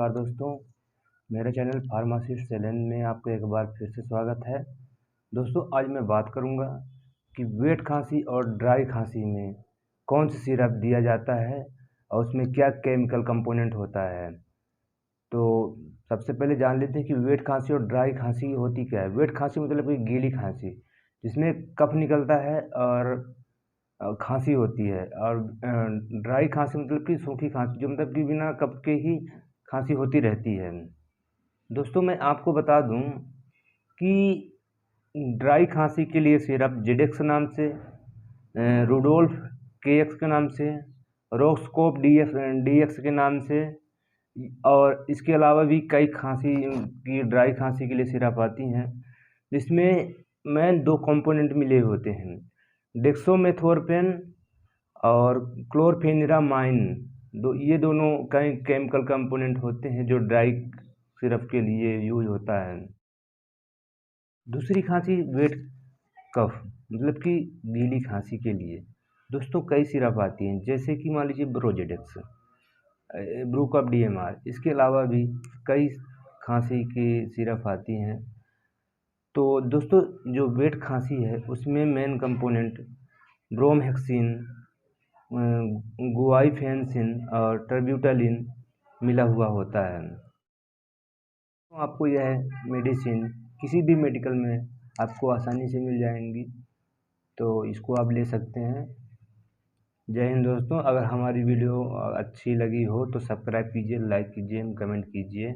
नमस्कार दोस्तों, मेरे चैनल फार्मासिस्ट चैलेंज में आपका एक बार फिर से स्वागत है। दोस्तों आज मैं बात करूंगा कि वेट खांसी और ड्राई खांसी में कौन सी सिरप दिया जाता है और उसमें क्या केमिकल कंपोनेंट होता है। तो सबसे पहले जान लेते हैं कि वेट खांसी और ड्राई खांसी होती क्या है। वेट खांसी मतलब कि गीली खांसी जिसमें कफ निकलता है और खांसी होती है, और ड्राई खांसी मतलब कि सूखी खांसी जो मतलब कि बिना कफ के ही खांसी होती रहती है। दोस्तों मैं आपको बता दूं कि ड्राई खांसी के लिए सिरप जेडेक्स नाम से, रूडोल्फ केएक्स के नाम से, रोक्सकोप डीएक्स के नाम से, और इसके अलावा भी कई खांसी की ड्राई खांसी के लिए सिरप आती हैं जिसमें मेन दो कंपोनेंट मिले होते हैं, डेक्सोमेथोर्पेन और क्लोरफेनिरामाइन। ये दोनों कई केमिकल कंपोनेंट होते हैं जो ड्राई सिरप के लिए यूज होता है। दूसरी खांसी वेट कफ मतलब कि गीली खांसी के लिए दोस्तों कई सिरप आती हैं, जैसे कि मान लीजिए ब्रोजेडेक्स, ब्रूकअप डीएमआर। इसके अलावा भी कई खांसी की सिरप आती हैं। तो दोस्तों जो वेट खांसी है उसमें मेन कंपोनेंट ब्रोमहेक्सिन, गुआइफेंसिन और टर्ब्यूटालिन मिला हुआ होता है। तो आपको यह मेडिसिन किसी भी मेडिकल में आपको आसानी से मिल जाएंगी, तो इसको आप ले सकते हैं। जय हिंद दोस्तों, अगर हमारी वीडियो अच्छी लगी हो तो सब्सक्राइब कीजिए, लाइक कीजिए, कमेंट कीजिए।